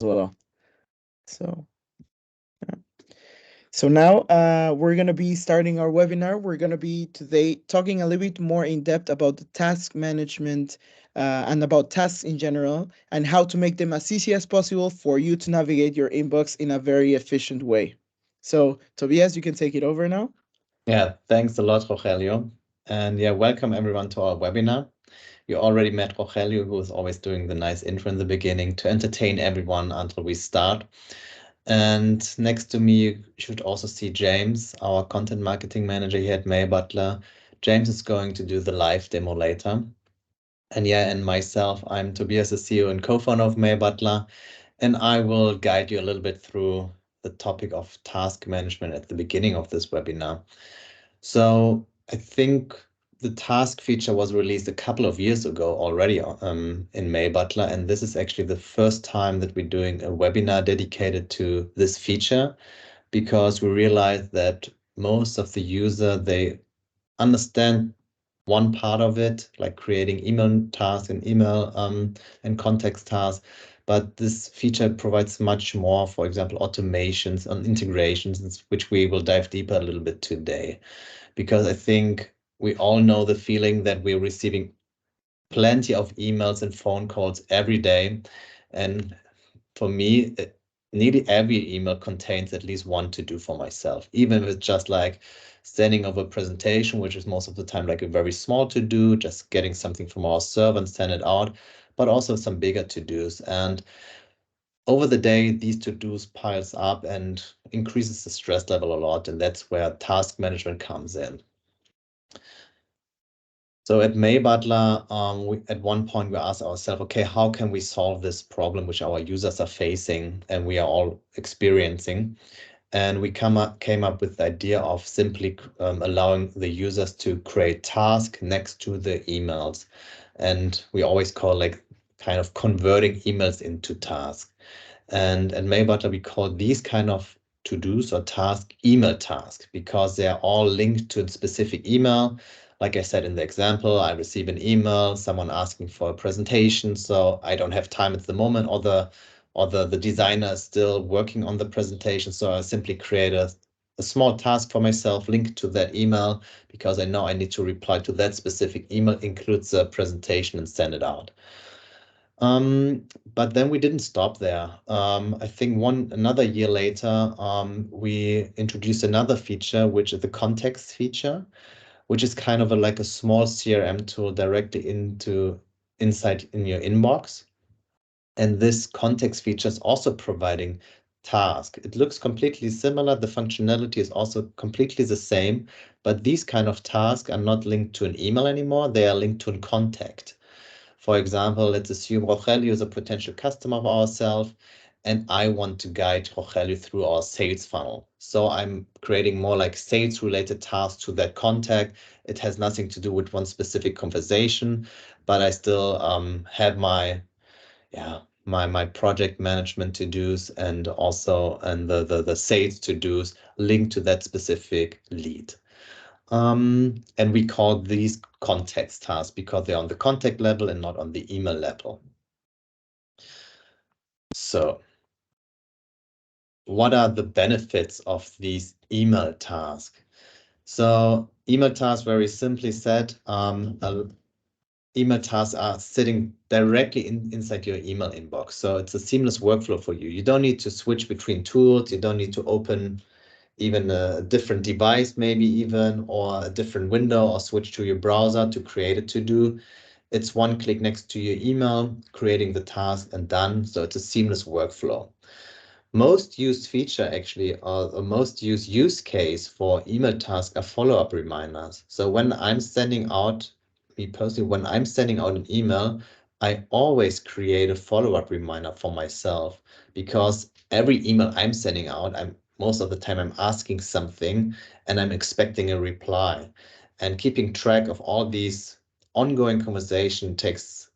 well. So, yeah. So now we're going to be starting our webinar. We're going to be today talking a little bit more in depth about the task management and about tasks in general and how to make them as easy as possible for you to navigate your inbox in a very efficient way. So, Tobias, you can take it over now. Yeah, thanks a lot, Rogelio. And yeah, welcome everyone to our webinar. You already met Rogelio, who is always doing the nice intro in the beginning to entertain everyone until we start. And next to me, you should also see James, our content marketing manager here at Mailbutler. James is going to do the live demo later. And yeah, and myself, I'm Tobias, the CEO and co-founder of Mailbutler, and I will guide you a little bit through the topic of task management at the beginning of this webinar. So I think the task feature was released a couple of years ago already in Mailbutler, and this is actually the first time that we're doing a webinar dedicated to this feature, because we realized that most of the user, they understand one part of it, like creating email tasks and email and context tasks. But this feature provides much more, for example, automations and integrations, which we will dive deeper a little bit today. Because I think we all know the feeling that we're receiving plenty of emails and phone calls every day. And for me, nearly every email contains at least one to do for myself, even if it's just like sending over a presentation, which is most of the time like a very small to do, just getting something from our server and send it out, but also some bigger to dos. And over the day, these to dos piles up and increases the stress level a lot. And that's where task management comes in. So at Mailbutler, at one point we asked ourselves, okay, how can we solve this problem which our users are facing and we are all experiencing? And we came up with the idea of simply allowing the users to create tasks next to the emails. And we always call like kind of converting emails into tasks. And at Mailbutler, we call these kind of to-dos or tasks email tasks because they are all linked to a specific email. Like I said in the example, I receive an email, someone asking for a presentation, so I don't have time at the moment, or the designer is still working on the presentation. So I simply create a small task for myself linked to that email because I know I need to reply to that specific email, includes the presentation and send it out. But then we didn't stop there. I think another year later, we introduced another feature, which is the context feature, which is kind of like a small CRM tool directly inside in your inbox. And this context feature is also providing task. It looks completely similar. The functionality is also completely the same, but these kind of tasks are not linked to an email anymore. They are linked to a contact. For example, let's assume Rogelio is a potential customer of ourselves, and I want to guide Rogelio through our sales funnel. So I'm creating more like sales related tasks to that contact. It has nothing to do with one specific conversation, but I still have my project management to-dos and the sales to-dos linked to that specific lead. And we call these context tasks because they're on the contact level and not on the email level. So what are the benefits of these email tasks? So email tasks, very simply said, email tasks are sitting directly inside your email inbox. So it's a seamless workflow for you. You don't need to switch between tools. You don't need to open even a different device, maybe even, or a different window, or switch to your browser to create a to-do. It's one click next to your email, creating the task and done. So it's a seamless workflow. Most used feature actually, or the most used use case for email tasks are follow-up reminders. So when I'm sending out, me personally, when I'm sending out an email, I always create a follow-up reminder for myself because every email I'm sending out, most of the time I'm asking something and I'm expecting a reply. And keeping track of all these ongoing conversation takes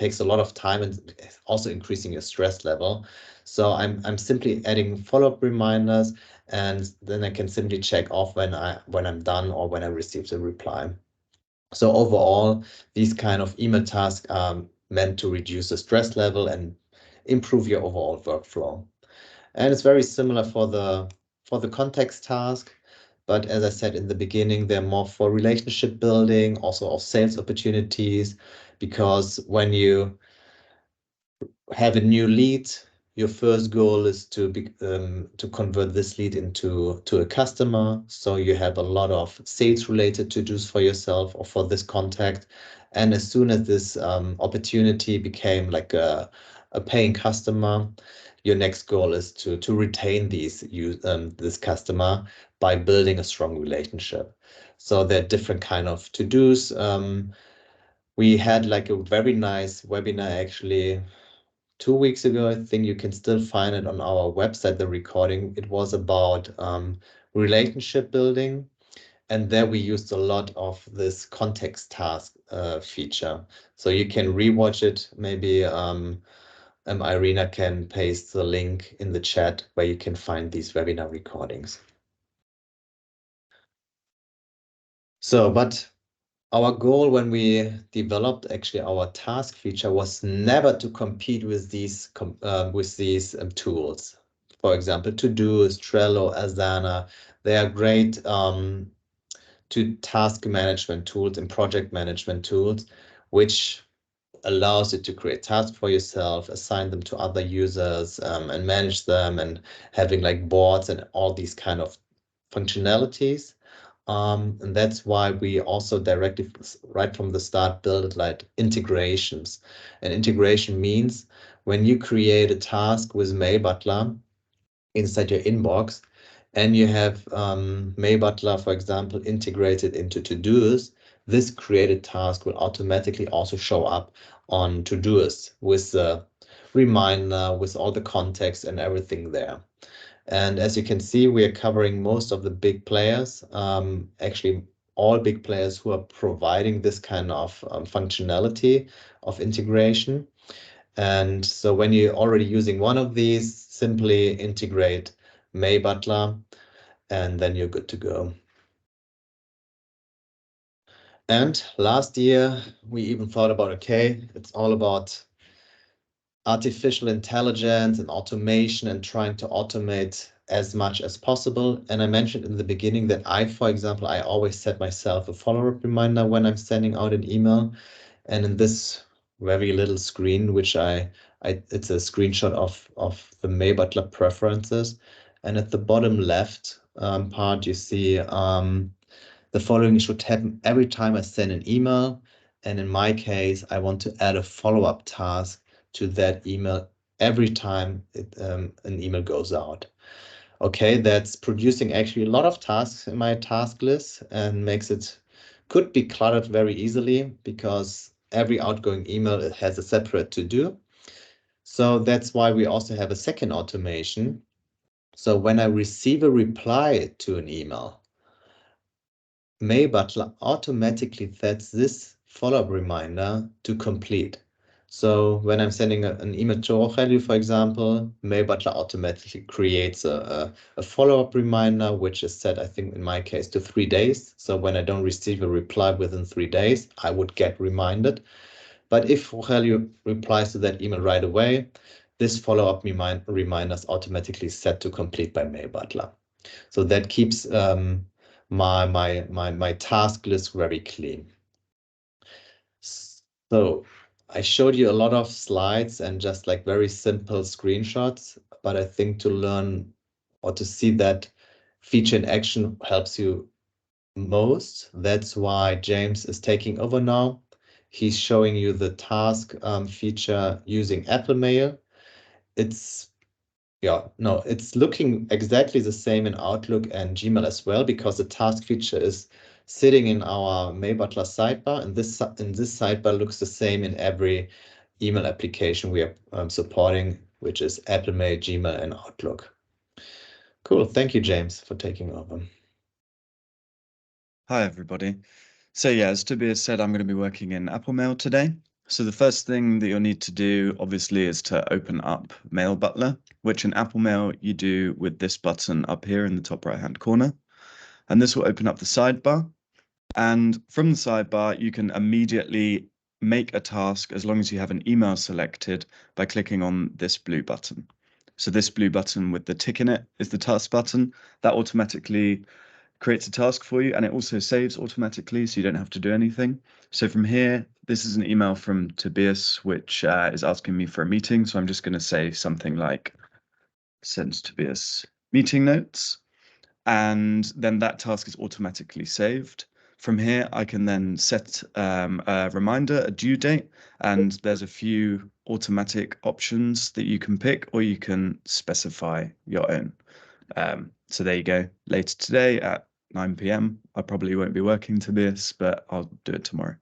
a lot of time and also increasing your stress level. So I'm simply adding follow-up reminders, and then I can simply check off when I'm done or when I received a reply. So overall, these kind of email tasks are meant to reduce the stress level and improve your overall workflow. And it's very similar for the context task. But as I said in the beginning, they're more for relationship building, also of sales opportunities, because when you have a new lead, your first goal is to convert this lead into a customer. So you have a lot of sales related to-dos for yourself or for this contact. And as soon as this opportunity became like a paying customer, your next goal is to retain this customer by building a strong relationship. So there are different kind of to-dos. We had like a very nice webinar actually 2 weeks ago. I think you can still find it on our website, the recording. It was about relationship building. And there we used a lot of this context task feature. So you can rewatch it. Maybe Irina can paste the link in the chat where you can find these webinar recordings. So, but our goal when we developed actually our task feature was never to compete with these tools. For example, Todoist, Trello, Asana, they are great to task management tools and project management tools, which allows you to create tasks for yourself, assign them to other users, and manage them, and having like boards and all these kind of functionalities. And that's why we also directly, right from the start, build like integrations. And integration means when you create a task with Mailbutler inside your inbox, and you have Mailbutler, for example, integrated into Todoist, this created task will automatically also show up on Todoist with the reminder, with all the context and everything there. And as you can see, we are covering most of the big players, actually all big players who are providing this kind of functionality of integration. And so when you're already using one of these, simply integrate Mailbutler, and then you're good to go. And last year, we even thought about, okay, it's all about artificial intelligence and automation and trying to automate as much as possible. And I mentioned in the beginning that for example, I always set myself a follow-up reminder when I'm sending out an email. And in this very little screen, which it's a screenshot of the Mailbutler preferences. And at the bottom left part, you see the following should happen every time I send an email. And in my case, I want to add a follow-up task to that email every time an email goes out. Okay, that's producing actually a lot of tasks in my task list and could be cluttered very easily because every outgoing email has a separate to-do. So that's why we also have a second automation. So when I receive a reply to an email, Mailbutler automatically sets this follow-up reminder to complete. So when I'm sending an email to Rogelio, for example, Mailbutler automatically creates a follow-up reminder, which is set, I think in my case, to 3 days. So when I don't receive a reply within 3 days, I would get reminded. But if Rogelio replies to that email right away, this follow-up reminder is automatically set to complete by Mailbutler. So that keeps my task list very clean. So I showed you a lot of slides and just like very simple screenshots, but I think to learn or to see that feature in action helps you most. That's why James is taking over now. He's showing you the task feature using Apple Mail. It's looking exactly the same in Outlook and Gmail as well, because the task feature is sitting in our Mailbutler sidebar, and this sidebar looks the same in every email application we are supporting, which is Apple Mail, Gmail, and Outlook. Cool. Thank you, James, for taking over. Hi, everybody. So yeah, as Tobias said, I'm going to be working in Apple Mail today. So the first thing that you'll need to do, obviously, is to open up Mailbutler, which in Apple Mail you do with this button up here in the top right-hand corner. And this will open up the sidebar. And from the sidebar, you can immediately make a task as long as you have an email selected by clicking on this blue button. So this blue button with the tick in it is the task button. That automatically creates a task for you, and it also saves automatically, so you don't have to do anything. So from here, this is an email from Tobias, which is asking me for a meeting. So I'm just going to say something like, send Tobias meeting notes, and then that task is automatically saved. From here, I can then set a reminder, a due date, and there's a few automatic options that you can pick, or you can specify your own. So there you go. Later today at 9 p.m. I probably won't be working, Tobias, but I'll do it tomorrow.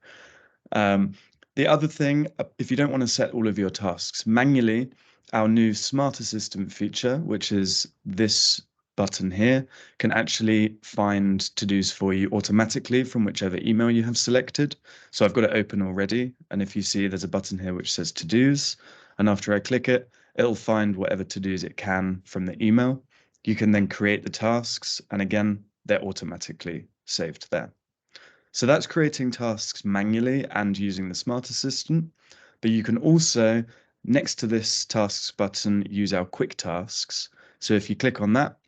The other thing, if you don't want to set all of your tasks manually, our new Smart Assistant feature, which is this button here, can actually find to-dos for you automatically from whichever email you have selected. So I've got it open already, and if you see there's a button here which says to-dos, and after I click it, it'll find whatever to-dos it can from the email. You can then create the tasks, and again, they're automatically saved there. So that's creating tasks manually and using the Smart Assistant. But you can also, next to this tasks button, use our quick tasks. So if you click on that,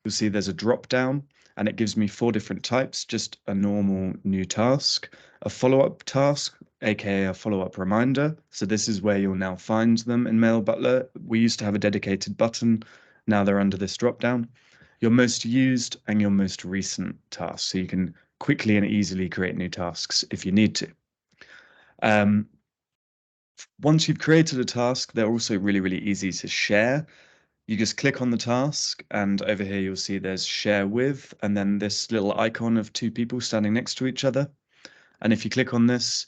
you'll see there's a drop down, and it gives me 4 different types, just a normal new task, a follow-up task, aka a follow-up reminder. So this is where you'll now find them in Mailbutler. We used to have a dedicated button. Now they're under this drop down. Your most used and your most recent tasks. So you can quickly and easily create new tasks if you need to. Once you've created a task, they're also really, really easy to share. You just click on the task, and over here you'll see there's share with, and then this little icon of 2 people standing next to each other. And if you click on this,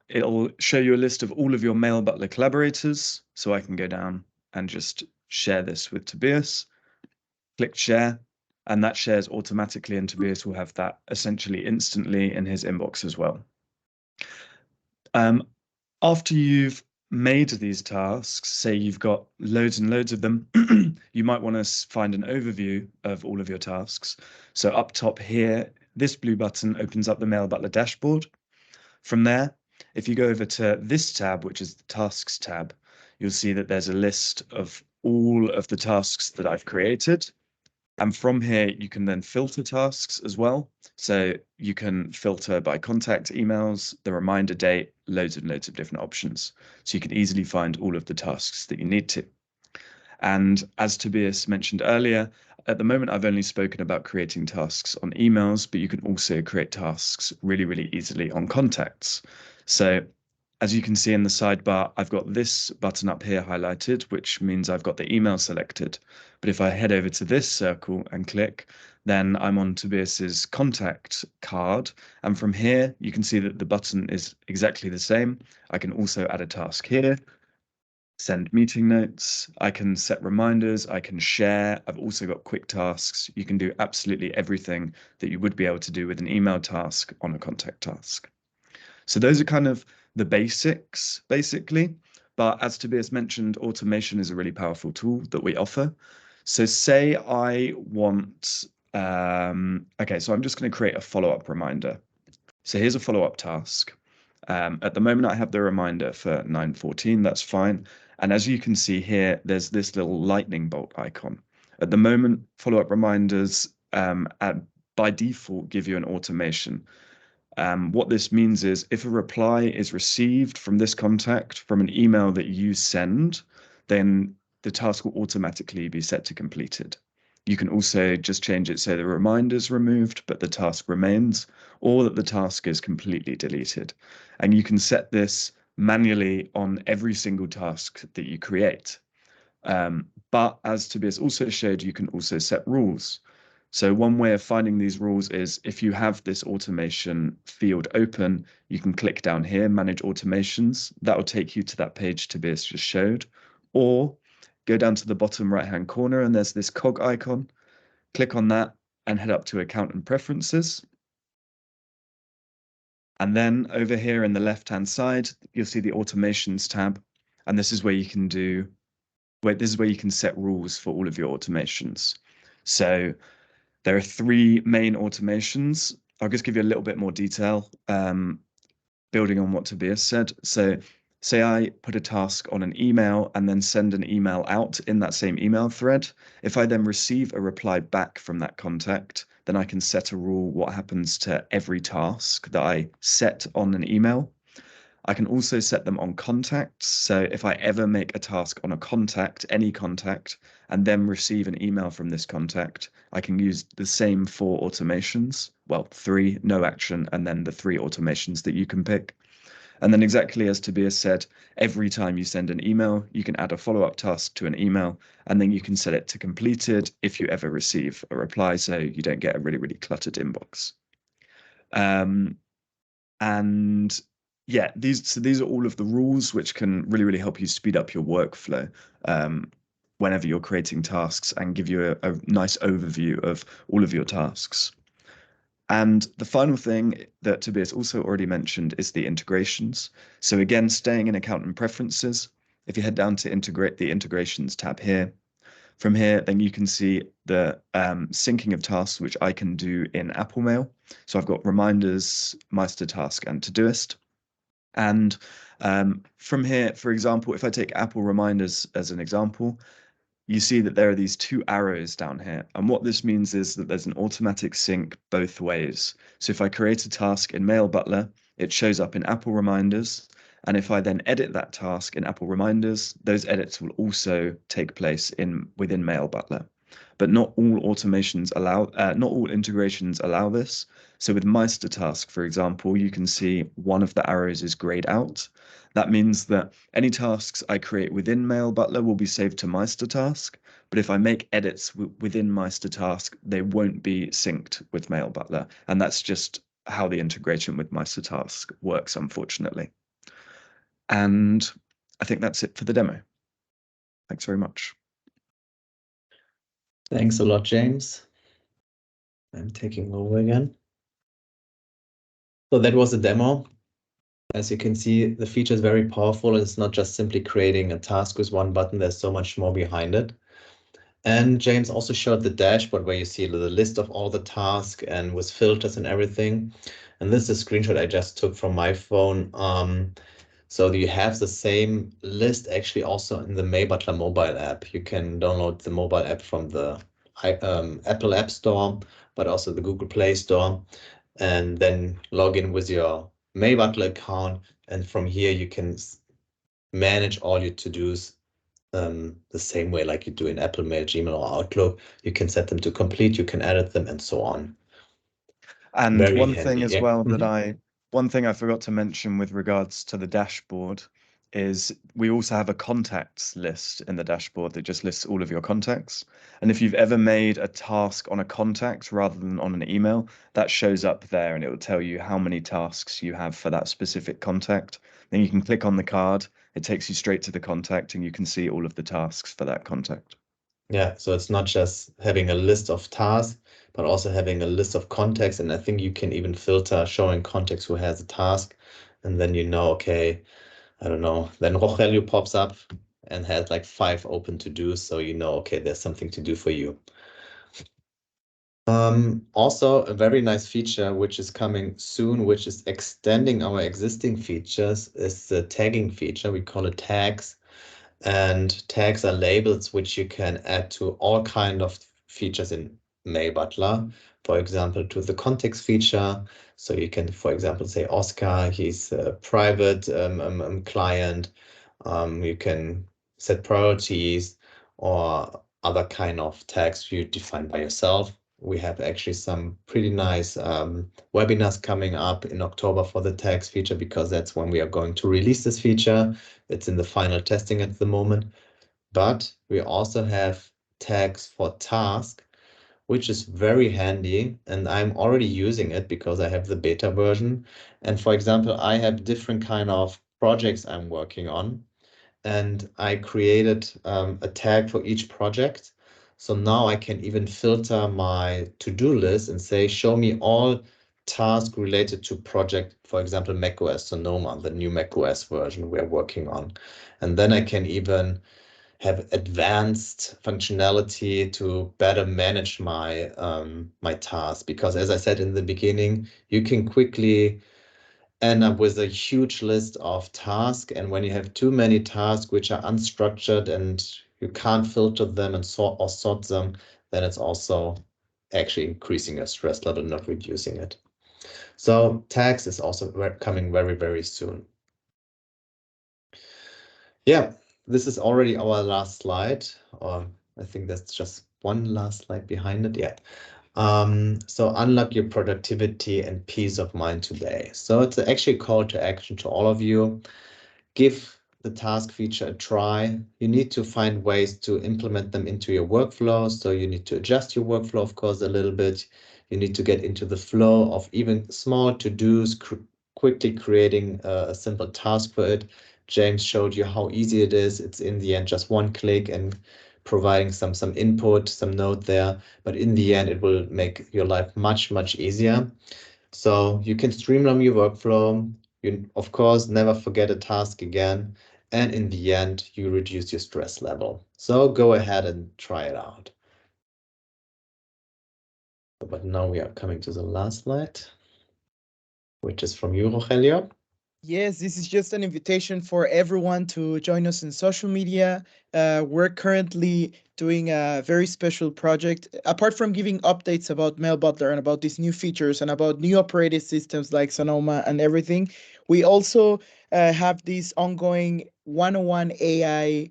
it'll show you a list of all of your Mailbutler collaborators. So I can go down and just share this with Tobias. Click share, and that shares automatically, and Tobias will have that essentially instantly in his inbox as well. After you've made these tasks, say you've got loads and loads of them, you might want to find an overview of all of your tasks. So up top here, this blue button opens up the Mailbutler dashboard. From there, if you go over to this tab, which is the Tasks tab, you'll see that there's a list of all of the tasks that I've created. And from here, you can then filter tasks as well. So you can filter by contact emails, the reminder date, loads and loads of different options. So you can easily find all of the tasks that you need to. And as Tobias mentioned earlier, at the moment, I've only spoken about creating tasks on emails, but you can also create tasks really, really easily on contacts. So as you can see in the sidebar, I've got this button up here highlighted, which means I've got the email selected. But if I head over to this circle and click, then I'm on Tobias's contact card. And from here, you can see that the button is exactly the same. I can also add a task here, send meeting notes, I can set reminders, I can share. I've also got quick tasks. You can do absolutely everything that you would be able to do with an email task on a contact task. So those are kind of the basics, basically. But as Tobias mentioned, automation is a really powerful tool that we offer. So say I want, okay, so I'm just going to create a follow-up reminder. So here's a follow-up task. At the moment, I have the reminder for 9:14. That's fine. And as you can see here, there's this little lightning bolt icon. At the moment, follow-up reminders by default give you an automation. What this means is if a reply is received from this contact from an email that you send, then the task will automatically be set to completed. You can also just change it so the reminder is removed, but the task remains, or that the task is completely deleted. And you can set this manually on every single task that you create. But as Tobias also showed, you can also set rules. So one way of finding these rules is if you have this automation field open, you can click down here, manage automations. That will take you to that page Tobias just showed. Or go down to the bottom right-hand corner and there's this cog icon. Click on that and head up to account and preferences. And then over here in the left-hand side, you'll see the automations tab. And this is where you can set rules for all of your automations. So there are 3 main automations. I'll just give you a little bit more detail. building on what Tobias said. So say I put a task on an email and then send an email out in that same email thread. If I then receive a reply back from that contact, then I can set a rule what happens to every task that I set on an email. I can also set them on contacts. So if I ever make a task on a contact, any contact, and then receive an email from this contact, I can use the same 4 automations. Well, 3, no action, and then the 3 automations that you can pick. And then exactly as Tobias said, every time you send an email, you can add a follow-up task to an email, and then you can set it to completed if you ever receive a reply, so you don't get a really, really cluttered inbox. And yeah, these are all of the rules which can really, really help you speed up your workflow whenever you're creating tasks and give you a nice overview of all of your tasks. And the final thing that Tobias also already mentioned is the integrations. So again, staying in account and preferences, if you head down to integrate the integrations tab here, from here, then you can see the syncing of tasks, which I can do in Apple Mail. So I've got reminders, Meister Task, and Todoist. And from here, for example, if I take Apple Reminders as an example, you see that there are these 2 arrows down here. And what this means is that there's an automatic sync both ways. So if I create a task in Mailbutler, it shows up in Apple Reminders. And if I then edit that task in Apple Reminders, those edits will also take place within Mailbutler. But not all integrations allow this. So with Meister Task, for example, you can see one of the arrows is grayed out. That means that any tasks I create within Mailbutler will be saved to Meister Task, but if I make edits within Meister Task, they won't be synced with Mailbutler. And that's just how the integration with Meister Task works, unfortunately. And I think that's it for the demo. Thanks very much. Thanks a lot, James. I'm taking over again. So that was a demo. As you can see, the feature is very powerful. It's not just simply creating a task with one button. There's so much more behind it. And James also showed the dashboard where you see the list of all the tasks and with filters and everything. And this is a screenshot I just took from my phone. So you have the same list actually also in the Mailbutler mobile app. You can download the mobile app from the Apple App Store, but also the Google Play Store, and then log in with your Mailbutler account. And from here, you can manage all your to-dos the same way like you do in Apple Mail, Gmail, or Outlook. You can set them to complete, you can edit them, and so on. And Very one handy, thing as yeah. well that one thing I forgot to mention with regards to the dashboard is we also have a contacts list in the dashboard that just lists all of your contacts. And if you've ever made a task on a contact rather than on an email, that shows up there and it will tell you how many tasks you have for that specific contact. Then you can click on the card, it takes you straight to the contact and you can see all of the tasks for that contact. Yeah, so it's not just having a list of tasks, but also having a list of contacts. And I think you can even filter showing contacts who has a task. And then you know, okay, I don't know, then Rogelio pops up and has like 5 open to do. So you know, okay, there's something to do for you. Also, a very nice feature which is coming soon, which is extending our existing features, is the tagging feature. We call it tags. And tags are labels which you can add to all kind of features in Mailbutler. For example, to the context feature. So you can, for example, say Oscar, he's a private client. You can set priorities or other kind of tags you define by yourself. We have actually some pretty nice webinars coming up in October for the tags feature, because that's when we are going to release this feature. It's in the final testing at the moment. But we also have tags for task, which is very handy. And I'm already using it because I have the beta version. And for example, I have different kind of projects I'm working on. And I created a tag for each project. So now I can even filter my to-do list and say, show me all tasks related to project, for example, macOS Sonoma, the new macOS version we're working on. And then I can even have advanced functionality to better manage my my tasks. Because as I said in the beginning, you can quickly end up with a huge list of tasks. And when you have too many tasks which are unstructured and you can't filter them and sort them, then it's also actually increasing your stress level, not reducing it. So tax is also coming very, very soon. Yeah, this is already our last slide, or I think that's just one last slide behind it. Yeah. So unlock your productivity and peace of mind today. So it's actually a call to action to all of you. Give the task feature a try. You need to find ways to implement them into your workflow. So you need to adjust your workflow, of course, a little bit. You need to get into the flow of even small to-dos, quickly creating a simple task for it. James showed you how easy it is. It's in the end just one click and providing some input, some note there. But in the end, it will make your life much, much easier. So you can streamline your workflow. You, of course, never forget a task again. And in the end, you reduce your stress level. So go ahead and try it out. But now we are coming to the last slide, which is from you, Rogelio. Yes, this is just an invitation for everyone to join us in social media. We're currently doing a very special project. Apart from giving updates about Mailbutler and about these new features and about new operating systems like Sonoma and everything, we also have this ongoing 101 AI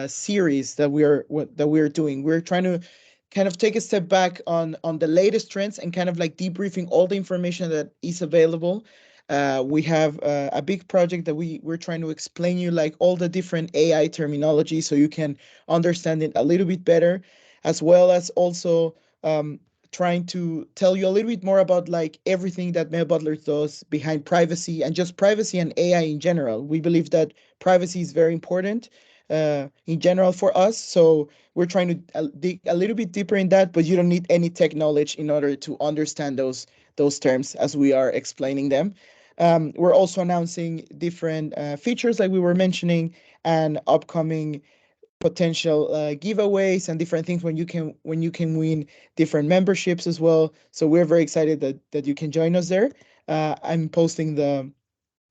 series that we are doing. We're trying to kind of take a step back on the latest trends and kind of like debriefing all the information that is available. We have a big project that we're trying to explain you like all the different AI terminology so you can understand it a little bit better, as well as also trying to tell you a little bit more about like everything that Mail Butler does behind privacy and just privacy and AI in general. We believe that privacy is very important in general for us. So we're trying to dig a little bit deeper in that, but you don't need any tech knowledge in order to understand those terms as we are explaining them. We're also announcing different features like we were mentioning and upcoming potential giveaways and different things when you can win different memberships as well. So we're very excited that you can join us there. I'm posting the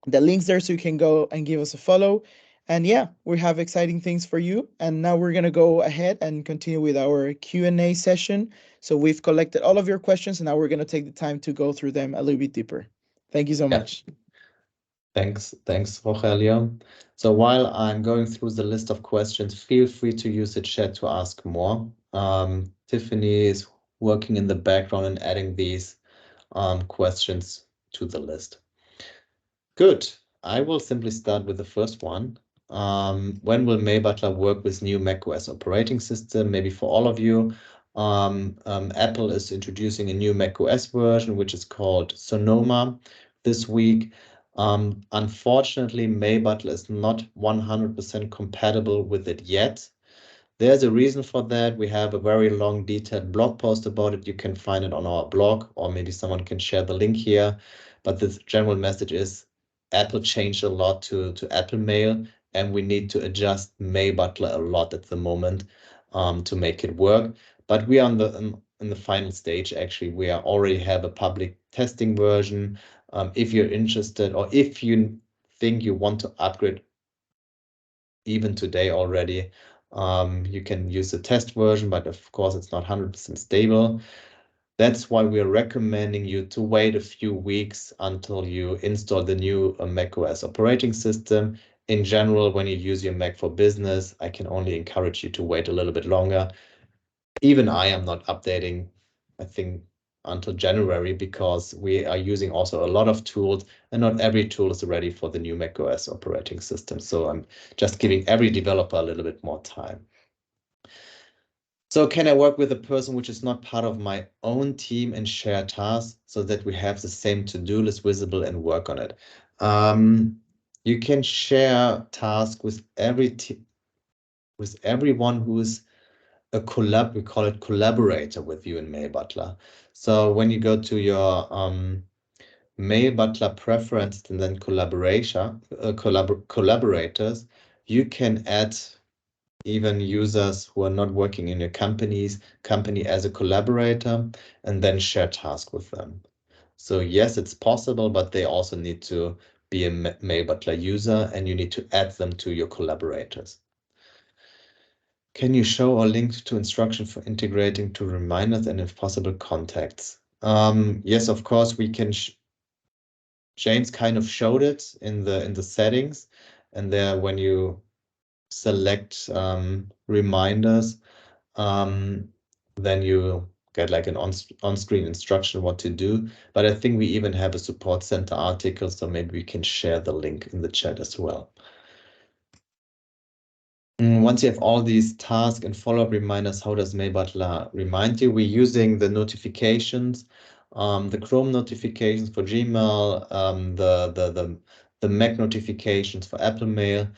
links there so you can go and give us a follow. And yeah, we have exciting things for you. And now we're gonna go ahead and continue with our Q&A session. So we've collected all of your questions, and now we're gonna take the time to go through them a little bit deeper. Thank you so Yeah. much. Thanks, Rogelio. So while I'm going through the list of questions, feel free to use the chat to ask more. Tiffany is working in the background and adding these questions to the list. Good. I will simply start with the first one. When will Mailbutler work with new macOS operating system? Maybe for all of you, Apple is introducing a new macOS version, which is called Sonoma this week. Unfortunately, Mailbutler is not 100% compatible with it yet. There's a reason for that. We have a very long detailed blog post about it. You can find it on our blog, or maybe someone can share the link here. But the general message is Apple changed a lot to Apple Mail, and we need to adjust Mailbutler a lot at the moment to make it work. But we are in the final stage, actually. We are already have a public testing version. If you're interested, or if you think you want to upgrade even today already, you can use the test version, but of course it's not 100% stable. That's why we're recommending you to wait a few weeks until you install the new macOS operating system. In general, when you use your Mac for business, I can only encourage you to wait a little bit longer. Even I am not updating, I think, until January, because we are using also a lot of tools and not every tool is ready for the new macOS operating system. So I'm just giving every developer a little bit more time. So can I work with a person which is not part of my own team and share tasks so that we have the same to-do list visible and work on it? You can share tasks with everyone who is we call it collaborator with you in Mailbutler. So when you go to your Mailbutler preference and then collaborators, you can add even users who are not working in your company as a collaborator and then share tasks with them. So yes, it's possible, but they also need to be a Mailbutler user, and you need to add them to your collaborators. Can you show or link to instruction for integrating to reminders and, if possible, contacts? Yes, of course, we can. James kind of showed it in the settings, and there when you select reminders, then you get like an on-screen instruction what to do. But I think we even have a support center article, so maybe we can share the link in the chat as well. Once you have all these tasks and follow-up reminders, how does Mailbutler remind you? We're using the notifications, the Chrome notifications for Gmail, the Mac notifications for Apple Mail,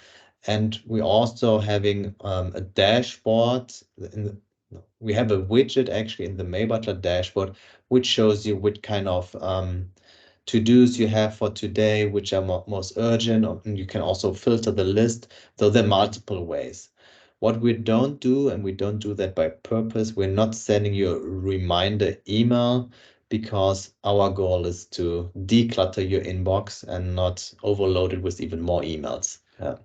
and we're also having a dashboard. We have a widget actually in the Mailbutler dashboard, which shows you what kind of to-dos you have for today, which are most urgent, and you can also filter the list. So there are multiple ways. What we don't do, and we don't do that by purpose, we're not sending you a reminder email, because our goal is to declutter your inbox and not overload it with even more emails. Yeah.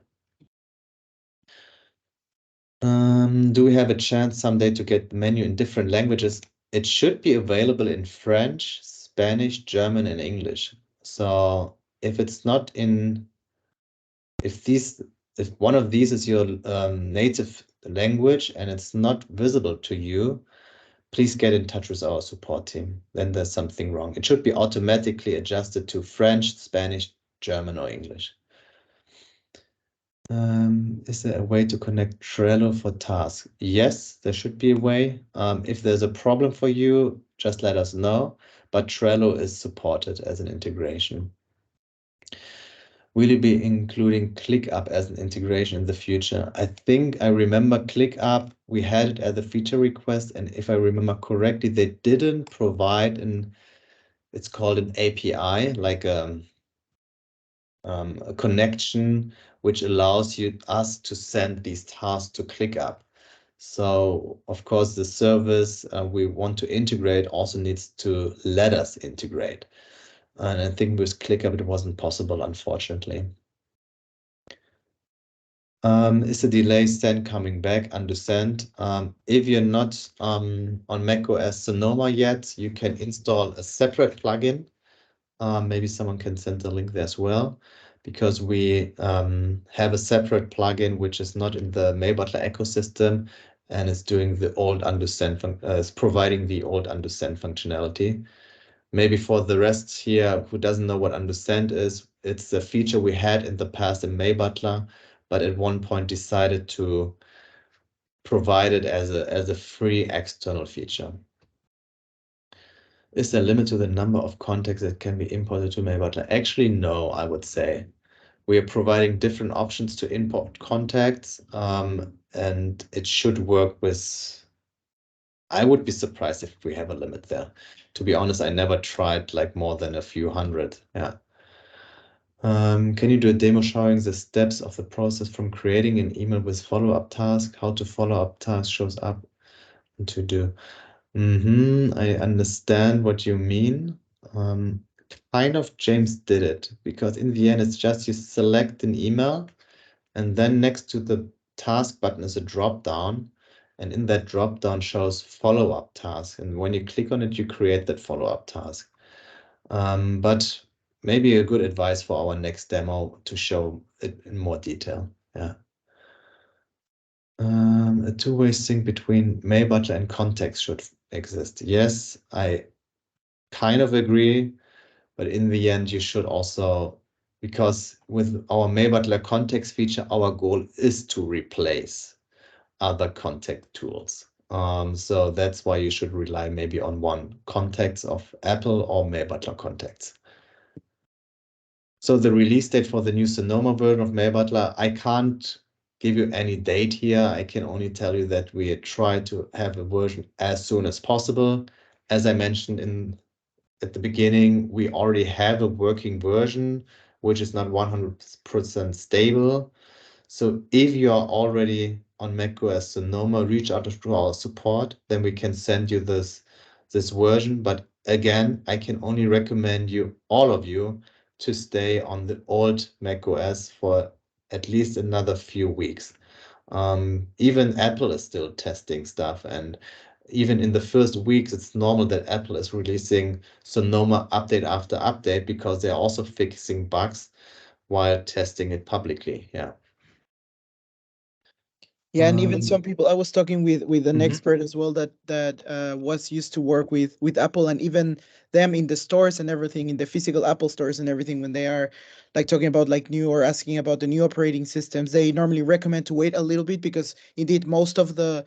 Do we have a chance someday to get the menu in different languages? It should be available in French, Spanish, German, and English. So if it's not in, if one of these is your native language and it's not visible to you, please get in touch with our support team. Then there's something wrong. It should be automatically adjusted to French, Spanish, German, or English. Is there a way to connect Trello for tasks? Yes, there should be a way. If there's a problem for you, just let us know. But Trello is supported as an integration. Will you be including ClickUp as an integration in the future? I think I remember ClickUp, we had it as a feature request, and if I remember correctly, they didn't provide it's called an API, like a connection which allows us to send these tasks to ClickUp. So of course, the service we want to integrate also needs to let us integrate. And I think with ClickUp, it wasn't possible, unfortunately. Is the delay send coming back? Understand. If you're not on macOS Sonoma yet, you can install a separate plugin. Maybe someone can send the link there as well, because we have a separate plugin which is not in the Mailbutler ecosystem and is doing the old understand is providing the old understand functionality. Maybe for the rest here who doesn't know what understand is, it's a feature we had in the past in Mailbutler, but at one point decided to provide it as a free external feature. Is there a limit to the number of contacts that can be imported to Mailbutler? Actually, no, I would say. We are providing different options to import contacts, and it should work with, I would be surprised if we have a limit there. To be honest, I never tried like more than a few hundred. Yeah. Can you do a demo showing the steps of the process from creating an email with follow-up task, how to follow-up task shows up and to do? I understand what you mean. Kind of James did it, because in the end, it's just you select an email, and then next to the task button is a drop down, and in that drop down shows follow-up task. And when you click on it, you create that follow-up task. But maybe a good advice for our next demo to show it in more detail. Yeah. A two-way sync between Mailbutler and context should exist. Yes, I kind of agree, but in the end, you should also, because with our Mailbutler context feature, our goal is to replace other contact tools. So that's why you should rely maybe on one contacts of Apple or Mailbutler contacts. So the release date for the new Sonoma version of Mailbutler, I can't give you any date here. I can only tell you that we try to have a version as soon as possible. As I mentioned at the beginning, we already have a working version, which is not 100% stable. So if you are already on macOS Sonoma, reach out to our support, then we can send you this version. But again, I can only recommend you, all of you, to stay on the old macOS for at least another few weeks. Even Apple is still testing stuff, and even in the first weeks, it's normal that Apple is releasing Sonoma update after update because they're also fixing bugs while testing it publicly. Yeah. Yeah, and even some Um, people, I was talking with an mhm. expert as well that was used to work with Apple, and even them in the stores and everything, in the physical Apple stores and everything, when they are like talking about like new or asking about the new operating systems, they normally recommend to wait a little bit, because indeed most of the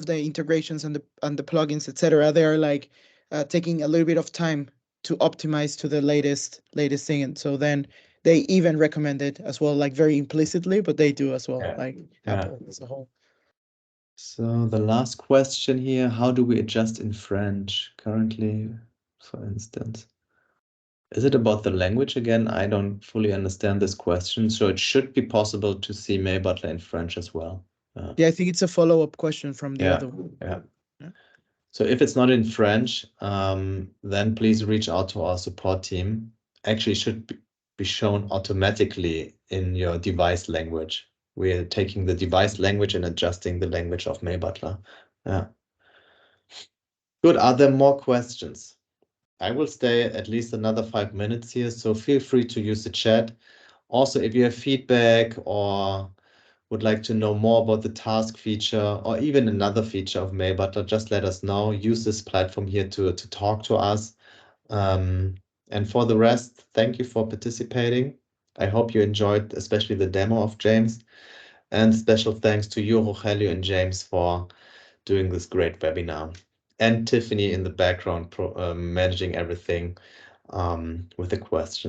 integrations and the plugins, etc., they are like taking a little bit of time to optimize to the latest thing. And so then they even recommend it as well, like very implicitly, but they do as well, Yeah. like Yeah. Apple as a whole. So the last question here, how do we adjust in French currently, for instance? Is it about the language again? I don't fully understand this question. So it should be possible to see Mailbutler in French as well. Yeah, I think it's a follow-up question from the Yeah, other one. yeah. Yeah. So if it's not in French, then please reach out to our support team. Actually, it should be shown automatically in your device language. We're taking the device language and adjusting the language of Mailbutler. Yeah. Good. Are there more questions? I will stay at least another 5 minutes here, so feel free to use the chat. Also, if you have feedback or would like to know more about the task feature or even another feature of Mailbutler, just let us know. Use this platform here to talk to us. And for the rest, thank you for participating. I hope you enjoyed, especially the demo of James. And special thanks to you, Rogelio and James, for doing this great webinar. And Tiffany in the background managing everything with the questions.